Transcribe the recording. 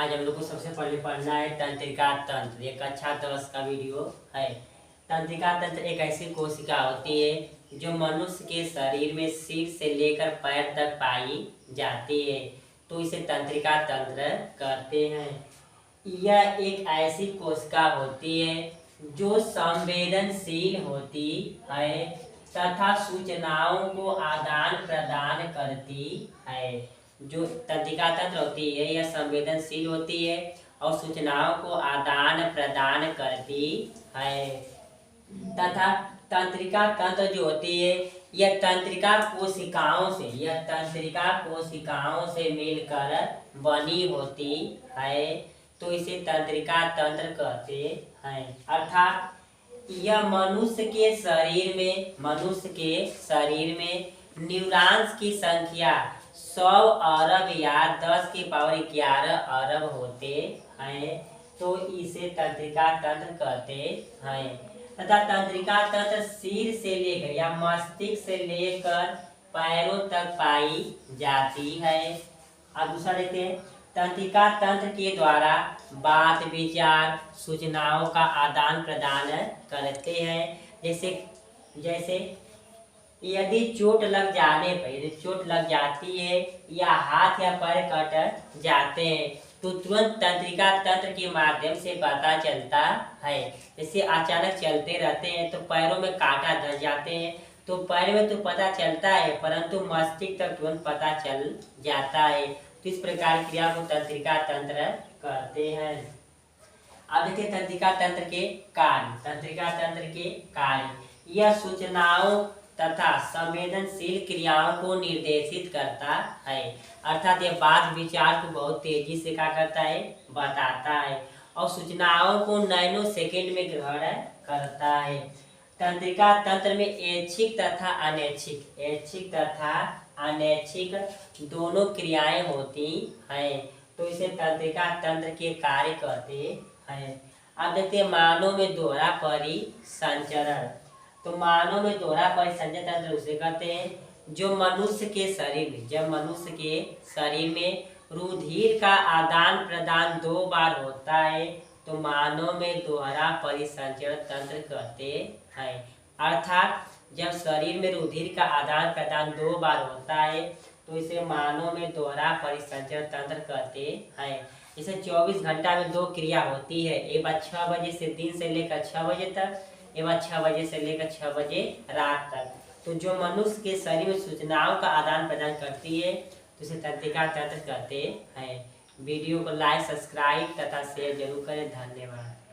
आज हम लोग को सबसे पहले पढ़ना है तंत्रिका तंत्र। एक अच्छा तरह का वीडियो है। तंत्रिका तंत्र एक ऐसी कोशिका होती है जो मनुष्य के शरीर में सिर से लेकर पैर तक पाई जाती है, तो इसे तंत्रिका तंत्र कहते हैं। यह एक ऐसी कोशिका होती है जो संवेदनशील होती है तथा सूचनाओं को आदान प्रदान करती है। जो तंत्रिका तंत्र होती है यह संवेदनशील होती है और सूचनाओं को आदान प्रदान करती है तथा तंत्रिका तंत्र जो होती है यह तंत्रिका कोशिकाओं से मिलकर बनी होती है, तो इसे तंत्रिका तंत्र कहते हैं। अर्थात यह मनुष्य के शरीर में न्यूरॉन्स की संख्या 100 अरब या 10⁻11 अरब होते हैं, तो इसे तंत्रिका तंत्र कहते हैं। तथा तंत्रिका तंत्र सिर से लेकर या मस्तिष्क से लेकर पैरों तक पाई जाती है। अब दूसरा देखते हैं। तंत्रिका तंत्र के द्वारा बात विचार सूचनाओं का आदान प्रदान करते हैं। जैसे यदि चोट लग जाती है या हाथ या पैर कट जाते हैं तो तुरंत तंत्रिका तंत्र के माध्यम से पता चलता है। जैसे अचानक चलते रहते हैं तो पैरों में कांटा धस जाते हैं, तो पैर में तो पता चलता है परंतु मस्तिष्क तक तुरंत पता चल जाता है। तो इस प्रकार क्रिया को तंत्रिका तंत्र कहते हैं। अब देखिए तंत्रिका तंत्र के कार्य। यह सूचनाओं तथा संवेदनशील क्रियाओं को निर्देशित करता है। अर्थात यह बात विचार को बहुत तेजी से क्या करता है, बताता है और सूचनाओं को नैनो सेकेंड में ग्रहण करता है। तंत्रिका तंत्र में ऐच्छिक तथा अनैच्छिक दोनों क्रियाएं होती हैं, तो इसे तंत्रिका तंत्र के कार्य कहते हैं। अब देखते हैं मानव में दोहरा परिसंचरण। तो मानव में दोहरा परिसंचरण तंत्र उसे कहते हैं जब मनुष्य के शरीर में रुधिर का आदान प्रदान 2 बार होता है, तो मानव में दोहरा परिसंचरण तंत्र कहते हैं। अर्थात जब शरीर में रुधिर का आदान प्रदान 2 बार होता है तो इसे मानव में दोहरा परिसंचरण तंत्र कहते हैं। इसे 24 घंटा में 2 क्रिया होती है। एक बार 6 बजे से दिन से लेकर 6 बजे तक, एक बार 6 बजे से लेकर 6 बजे रात तक। तो जो मनुष्य के शरीर में सूचनाओं का आदान प्रदान करती है तो इसे तंत्रिका तंत्र कहते हैं। वीडियो को लाइक, सब्सक्राइब तथा शेयर जरूर करें। धन्यवाद।